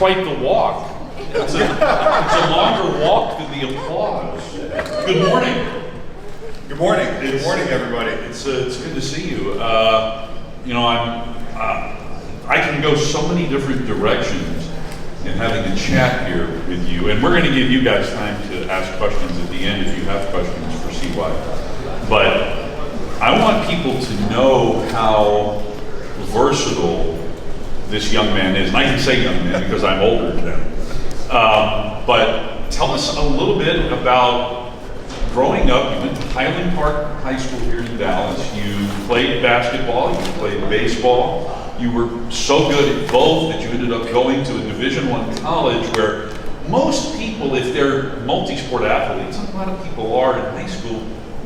quite the walk. It's a longer walk than the applause. Good morning. Good morning. Good morning, everybody. It's good to see you. I can go so many different directions in having a chat here with you, and we're going to give you guys time to ask questions at the end if you have questions for CY. But I want people to know how versatile this young man is, and I can say young man because I'm older than him. But tell us a little bit about growing up. You went to Highland Park High School here in Dallas. You played basketball, you played baseball. You were so good at both that you ended up going to a Division I college where most people, if they're multi-sport athletes, and a lot of people are in high school,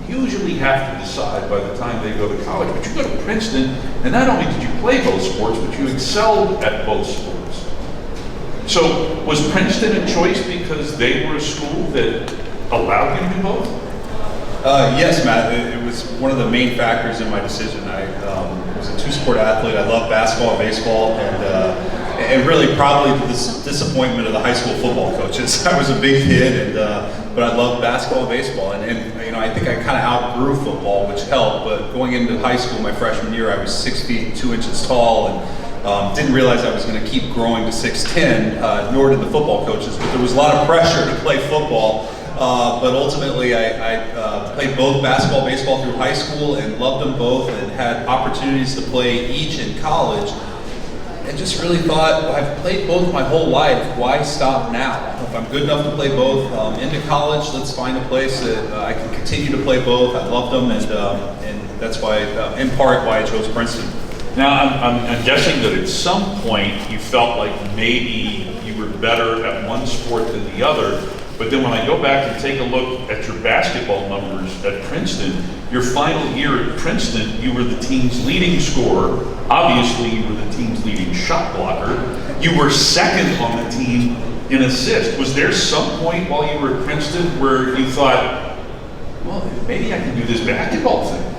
usually have to decide by the time they go to college. But you go to Princeton, and not only did you play both sports, but you excelled at both sports. So was Princeton a choice because they were a school that allowed you to do both? Yes, Matt. It was one of the main factors in my decision. I was a two-sport athlete. I loved basketball and baseball, and really probably the disappointment of the high school football coaches. I was a big kid, but I loved basketball and baseball, and I think I kind of outgrew football, which helped. But going into high school my freshman year, I was 6 feet 2 inches tall, and didn't realize I was going to keep growing to 6'10", nor did the football coaches. But there was a lot of pressure to play football. But ultimately, I played both basketball, baseball through high school, and loved them both, and had opportunities to play each in college. And just really thought, I've played both my whole life. Why stop now? If I'm good enough to play both into college, let's find a place that I can continue to play both. I loved them, and that's why, in part, why I chose Princeton. Now, I'm guessing that at some point you felt like maybe you were better at one sport than the other. But then when I go back and take a look at your basketball numbers at Princeton, your final year at Princeton, you were the team's leading scorer. Obviously, you were the team's leading shot blocker. You were second on the team in assists. Was there some point while you were at Princeton where you thought, well, maybe I can do this basketball thing?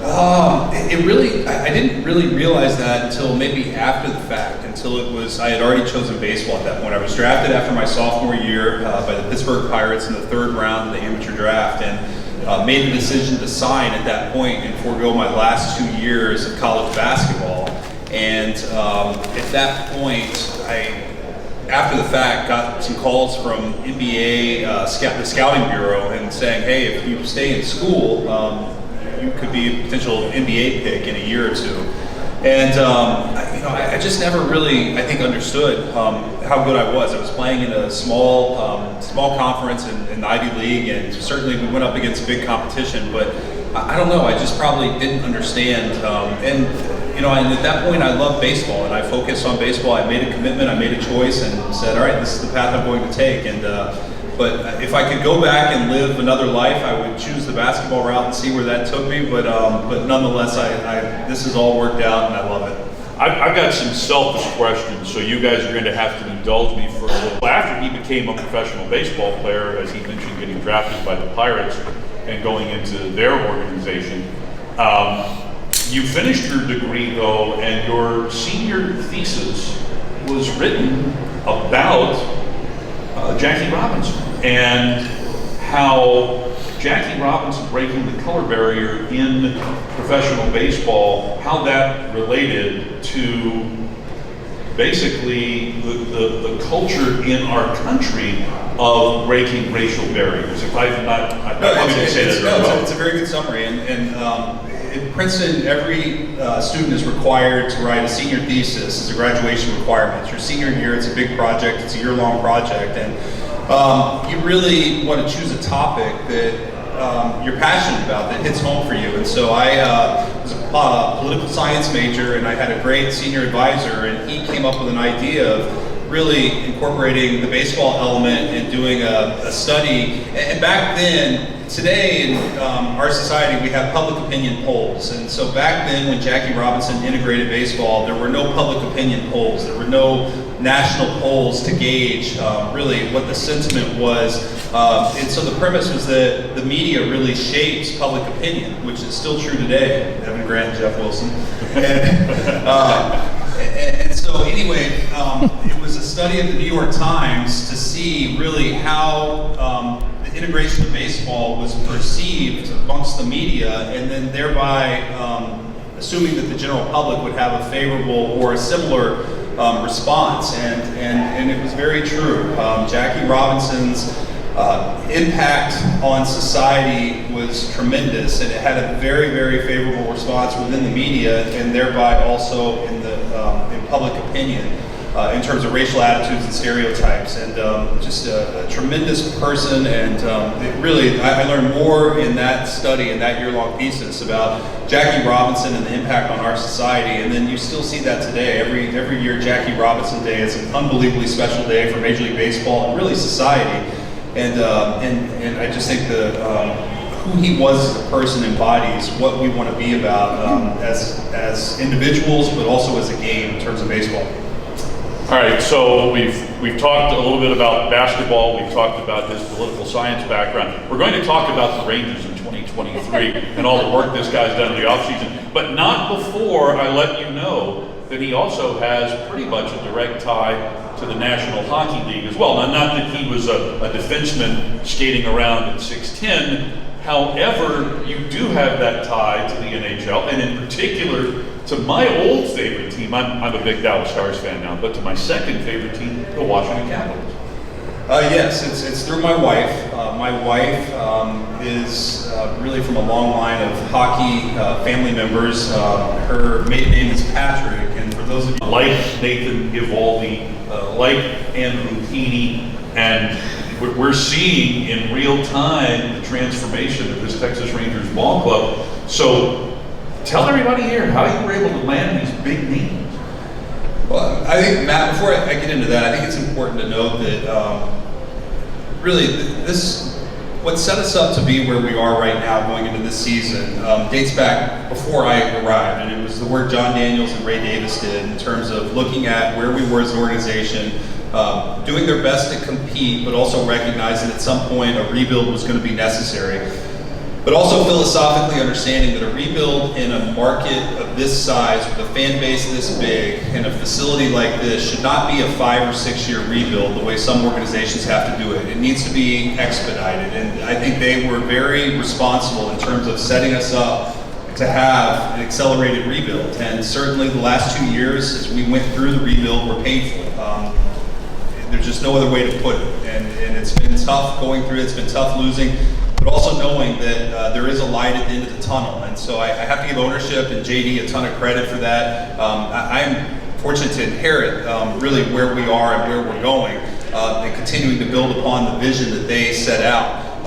I didn't really realize that until maybe after the fact, I had already chosen baseball at that point. I was drafted after my sophomore year by the Pittsburgh Pirates in the 3rd round of the amateur draft, and made the decision to sign at that point and forego my last 2 years of college basketball. And at that point, after the fact, got some calls from NBA, the Scouting Bureau, and saying, hey, if you stay in school, you could be a potential NBA pick in a year or two. And I just never really, I think, understood how good I was. I was playing in a small conference in the Ivy League, and certainly we went up against big competition. But I don't know. I just probably didn't understand. And at that point, I loved baseball, and I focused on baseball. I made a commitment. I made a choice, and said, all right, this is the path I'm going to take. And but if I could go back and live another life, I would choose the basketball route and see where that took me. But nonetheless, this has all worked out, and I love it. I've got some selfish questions, so you guys are going to have to indulge me for a little. After he became a professional baseball player, as he mentioned, getting drafted by the Pirates and going into their organization, you finished your degree, though, and your senior thesis was written about Jackie Robinson and how Jackie Robinson breaking the color barrier in professional baseball, how that related to basically the culture in our country of breaking racial barriers. If I've not, I'm not going to say that very well. It's a very good summary. And at Princeton, every student is required to write a senior thesis as a graduation requirement. It's your senior year, it's a big project, it's a year-long project, and you really want to choose a topic that you're passionate about, that hits home for you. And so I was a political science major, and I had a great senior advisor, and he came up with an idea of really incorporating the baseball element and doing a study. And back then, today in our society, we have public opinion polls. And so back then, when Jackie Robinson integrated baseball, there were no public opinion polls. There were no national polls to gauge really what the sentiment was. And so the premise was that the media really shapes public opinion, which is still true today. Evan Grant and Jeff Wilson. And so anyway, it was a study of the New York Times to see really how the integration of baseball was perceived amongst the media, and then thereby assuming that the general public would have a favorable or a similar response, and it was very true. Jackie Robinson's impact on society was tremendous, and it had a very, very favorable response within the media, and thereby also in the in public opinion in terms of racial attitudes and stereotypes. And just a tremendous person, and it really, I learned more in that study, in that year-long thesis, about Jackie Robinson and the impact on our society. And then you still see that today. Every year, Jackie Robinson Day is an unbelievably special day for Major League Baseball and really society. And I just think who he was as a person embodies what we want to be about as individuals, but also as a game in terms of baseball. All right, so we've talked a little bit about basketball. We've talked about his political science background. We're going to talk about the Rangers in 2023 and all the work this guy's done in the offseason, but not before I let you know that he also has pretty much a direct tie to the National Hockey League as well. Now, not that he was a defenseman skating around at 6'10", however, you do have that tie to the NHL, and in particular to my old favorite team. I'm a big Dallas Stars fan now, but to my second favorite team, the Washington Capitals. Yes, it's through my wife. My wife is really from a long line of hockey family members. Her maiden name is Patrick, and for those of you like Nathan Eovaldi, like Andrew Heaney, and we're seeing in real time the transformation of this Texas Rangers ball club. So tell everybody here how you were able to land these big names. Well, I think, Matt, before I get into that, I think it's important to note that really what set us up to be where we are right now going into this season dates back before I arrived, and it was the work John Daniels and Ray Davis did in terms of looking at where we were as an organization, doing their best to compete, but also recognizing at some point a rebuild was going to be necessary. But also philosophically understanding that a rebuild in a market of this size, with a fan base this big, and a facility like this should not be a 5 or 6 year rebuild the way some organizations have to do it. It needs to be expedited, and I think they were very responsible in terms of setting us up to have an accelerated rebuild. And certainly the last 2 years, as we went through the rebuild, were painful. There's just no other way to put it, and it's been tough going through it. It's been tough losing, but also knowing that there is a light at the end of the tunnel. And so I have to give ownership and JD a ton of credit for that. I'm fortunate to inherit really where we are and where we're going, and continuing to build upon the vision that they set out.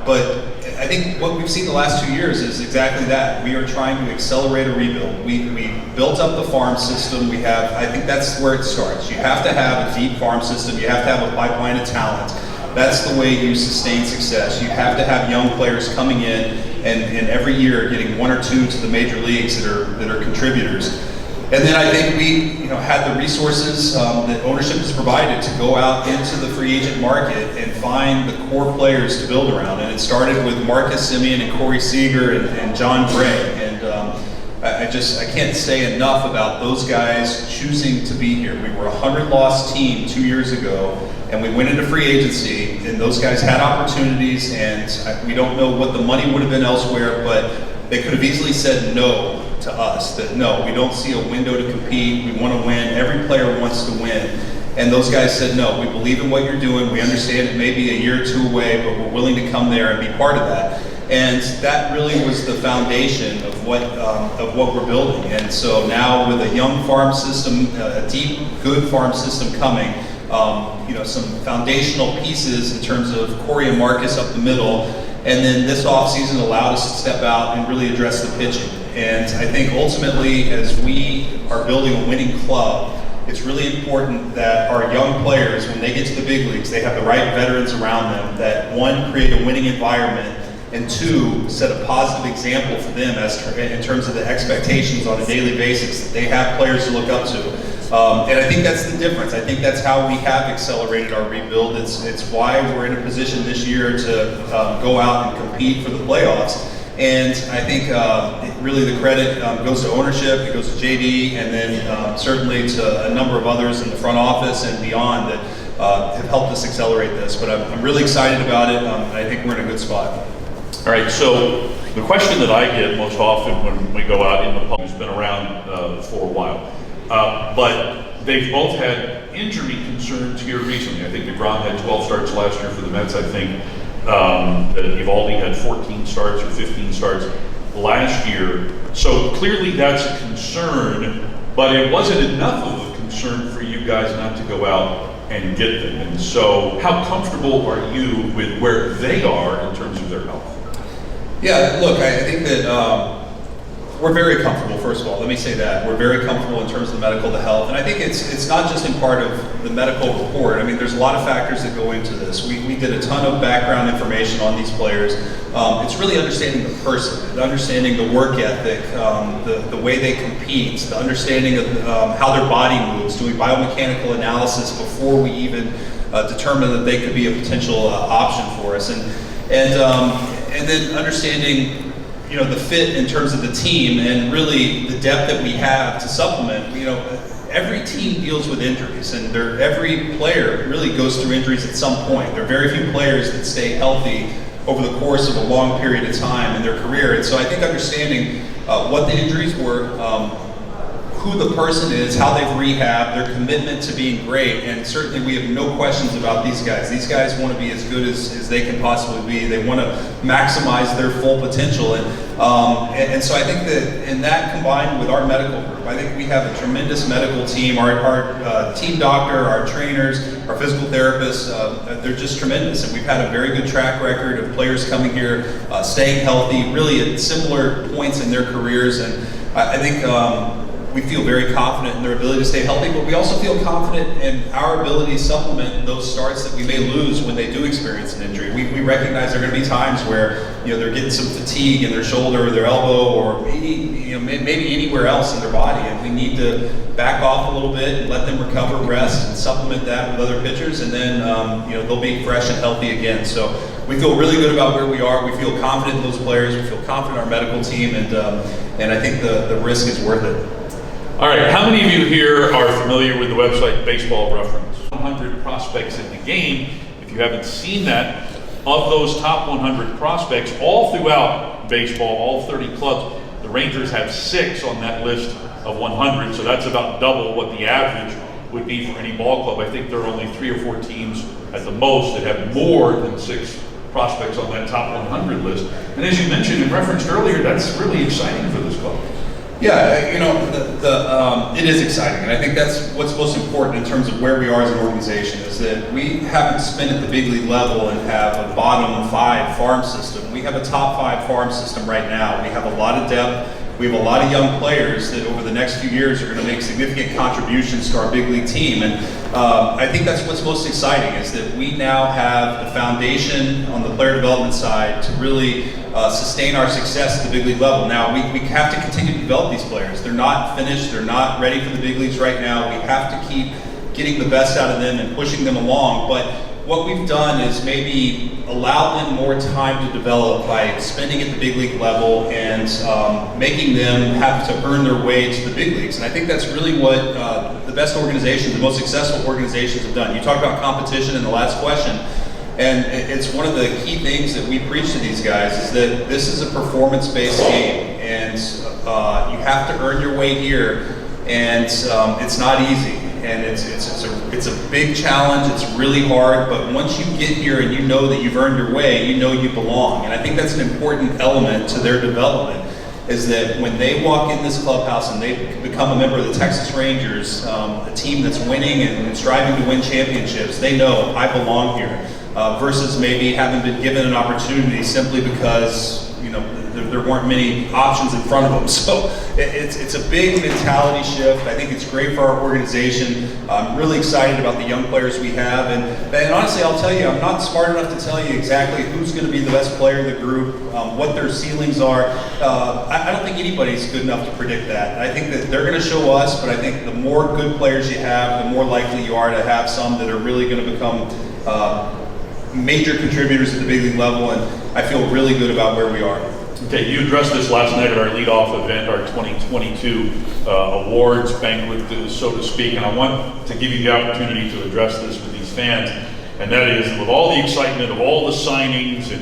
But I think what we've seen the last 2 years is exactly that. We are trying to accelerate a rebuild. We built up the farm system. I think that's where it starts. You have to have a deep farm system. You have to have a pipeline of talent. That's the way you sustain success. You have to have young players coming in and every year getting 1 or 2 to the major leagues that are contributors. And then I think we had the resources that ownership has provided to go out into the free agent market and find the core players to build around. And it started with Marcus Semien and Corey Seager and John Gray. And I can't say enough about those guys choosing to be here. We were a 100-loss team 2 years ago, and we went into free agency, and those guys had opportunities, and we don't know what the money would have been elsewhere, but they could have easily said no to us, that no, we don't see a window to compete, we want to win, every player wants to win. And those guys said, no, we believe in what you're doing, we understand it may be a year or 2 away, but we're willing to come there and be part of that. And that really was the foundation of what we're building. And so now with a young farm system, a deep, good farm system coming, some foundational pieces in terms of Corey and Marcus up the middle, and then this offseason allowed us to step out and really address the pitching. And I think ultimately, as we are building a winning club, it's really important that our young players, when they get to the big leagues, they have the right veterans around them that, 1, create a winning environment, and 2, set a positive example for them in terms of the expectations on a daily basis, that they have players to look up to. And I think that's the difference. I think that's how we have accelerated our rebuild. It's why we're in a position this year to go out and compete for the playoffs. And I think really the credit goes to ownership, it goes to JD, and then certainly to a number of others in the front office and beyond that have helped us accelerate this. But I'm really excited about it, and I think we're in a good spot. All right, so the question that I get most often when we go out in the public has been around for a while, but they've both had injury concerns here recently. I think DeGrom had 12 starts last year for the Mets. I think that Eovaldi had 14 starts or 15 starts last year. So clearly that's a concern, but it wasn't enough of a concern for you guys not to go out and get them. And so how comfortable are you with where they are in terms of their health? Yeah, look, I think that we're very comfortable, first of all. Let me say that. We're very comfortable in terms of the medical, the health. And I think it's not just in part of the medical report. I mean, there's a lot of factors that go into this. We did a ton of background information on these players. It's really understanding the person, understanding the work ethic, the way they compete, the understanding of how their body moves, doing biomechanical analysis before we even determine that they could be a potential option for us. And then understanding, you know, the fit in terms of the team and really the depth that we have to supplement. You know, every team deals with injuries, and every player really goes through injuries at some point. There are very few players that stay healthy over the course of a long period of time in their career. And so I think understanding what the injuries were, who the person is, how they've rehabbed, their commitment to being great, and certainly we have no questions about these guys. These guys want to be as good as they can possibly be. They want to maximize their full potential, and so I think that, and that combined with our medical group, I think we have a tremendous medical team. Our team doctor, our trainers, our physical therapists, they're just tremendous, and we've had a very good track record of players coming here, staying healthy, really at similar points in their careers, and I think we feel very confident in their ability to stay healthy, but we also feel confident in our ability to supplement those starts that we may lose when they do experience an injury. We recognize there are going to be times where, you know, they're getting some fatigue in their shoulder or their elbow or maybe anywhere else in their body, and we need to back off a little bit and let them recover, rest, and supplement that with other pitchers, and then they'll be fresh and healthy again. So we feel really good about where we are. We feel confident in those players. We feel confident in our medical team, and I think the risk is worth it. All right, how many of you here are familiar with the website Baseball Reference? 100 prospects in the game. If you haven't seen that, of those top 100 prospects, all throughout baseball, all 30 clubs, the Rangers have 6 on that list of 100, so that's about double what the average would be for any ball club. I think there are only 3 or 4 teams at the most that have more than 6 prospects on that top 100 list. And as you mentioned and referenced earlier, that's really exciting for this club. Yeah, you know, it is exciting, and I think that's what's most important in terms of where we are as an organization, is that we haven't spent at the big league level and have a bottom 5 farm system. We have a top 5 farm system right now. We have a lot of depth. We have a lot of young players that over the next few years are going to make significant contributions to our big league team, and I think that's what's most exciting, is that we now have the foundation on the player development side to really sustain our success at the big league level. Now, we have to continue to develop these players. They're not finished. They're not ready for the big leagues right now. We have to keep getting the best out of them and pushing them along, but what we've done is maybe allow them more time to develop by spending at the big league level and making them have to earn their way to the big leagues. And I think that's really what the best organizations, the most successful organizations have done. You talked about competition in the last question, and it's one of the key things that we preach to these guys, is that this is a performance-based game, and you have to earn your way here, and it's not easy. And it's a big challenge. It's really hard, but once you get here and you know that you've earned your way, you know you belong. And I think that's an important element to their development, is that when they walk in this clubhouse and they become a member of the Texas Rangers, a team that's winning and striving to win championships, they know I belong here, versus maybe having been given an opportunity simply because, you know, there weren't many options in front of them. So it's a big mentality shift. I think it's great for our organization. I'm really excited about the young players we have. And honestly, I'll tell you, I'm not smart enough to tell you exactly who's going to be the best player in the group, what their ceilings are. I don't think anybody's good enough to predict that. I think that they're going to show us, but I think the more good players you have, the more likely you are to have some that are really going to become major contributors at the big league level, and I feel really good about where we are. Okay, you addressed this last night at our leadoff event, our 2022 awards banquet, so to speak, and I want to give you the opportunity to address this with these fans, and that is with all the excitement of all the signings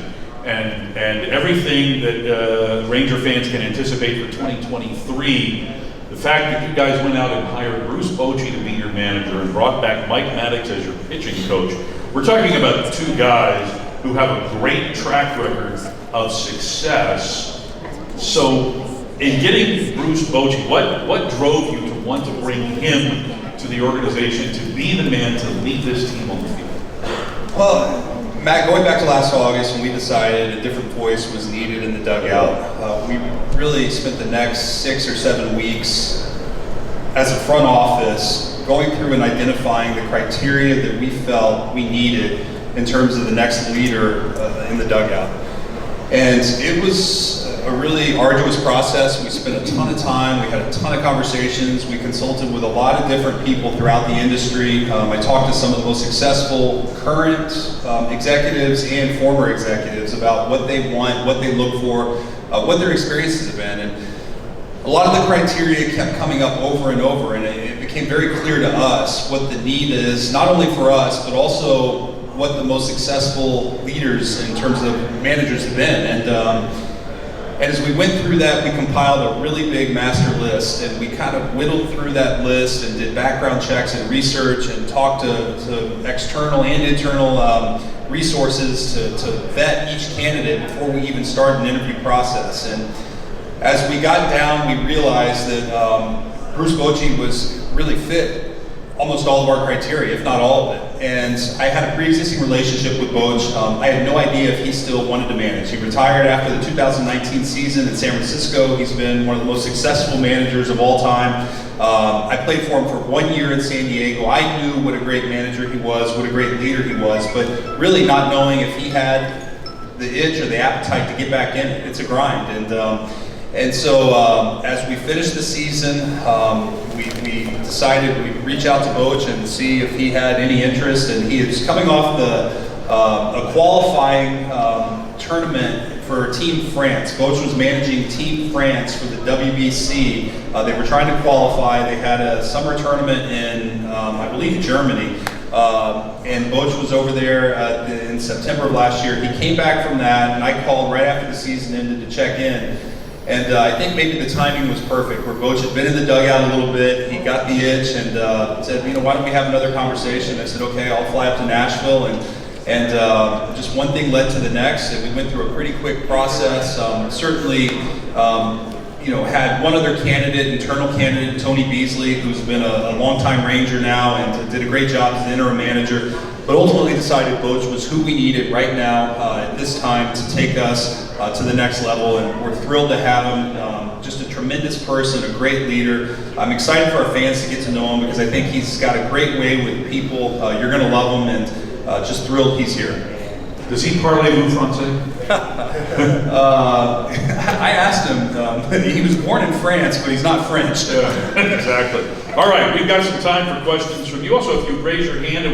and everything that Ranger fans can anticipate for 2023, the fact that you guys went out and hired Bruce Bochy to be your manager and brought back Mike Maddox as your pitching coach. We're talking about two guys who have a great track record of success. So in getting Bruce Bochy, what drove you to want to bring him to the organization to be the man to lead this team on the field? Well, Matt, going back to last August when we decided a different voice was needed in the dugout, we really spent the next 6 or 7 weeks as a front office going through and identifying the criteria that we felt we needed in terms of the next leader in the dugout. And it was a really arduous process. We spent a ton of time, we had a ton of conversations, we consulted with a lot of different people throughout the industry. I talked to some of the most successful current executives and former executives about what they want, what they look for, what their experiences have been. And a lot of the criteria kept coming up over and over, and it became very clear to us what the need is, not only for us, but also what the most successful leaders in terms of managers have been. And as we went through that, we compiled a really big master list, and we kind of whittled through that list and did background checks and research and talked to external and internal resources to vet each candidate before we even started an interview process. And as we got down, we realized that Bruce Bochy was really fit almost all of our criteria, if not all of it. And I had a pre-existing relationship with Boch. I had no idea if he still wanted to manage. He retired after the 2019 season in San Francisco. He's been one of the most successful managers of all time. I played for him for 1 year in San Diego. I knew what a great manager he was, what a great leader he was, but really not knowing if he had the itch or the appetite to get back in it. It's a grind. And so as we finished the season, we decided we'd reach out to Boch and see if he had any interest. And he is coming off a qualifying tournament for Team France. Boch was managing Team France for the WBC. They were trying to qualify. They had a summer tournament in, I believe, Germany. And Boch was over there in September of last year. He came back from that, and I called right after the season ended to check in. And I think maybe the timing was perfect, where Boch had been in the dugout a little bit. He got the itch and said, why don't we have another conversation? I said, okay, I'll fly up to Nashville. And just one thing led to the next, and we went through a pretty quick process. Certainly, had one other candidate, internal candidate, Tony Beasley, who's been a longtime Ranger now and did a great job as an interim manager. But ultimately decided Boch was who we needed right now at this time to take us to the next level, and we're thrilled to have him. Just a tremendous person, a great leader. I'm excited for our fans to get to know him because I think he's got a great way with people. You're going to love him, and just thrilled he's here. Does he parlez-vous français? I asked him. He was born in France, but he's not French. Yeah, exactly. All right, we've got some time for questions from you. Also, if you raise your hand.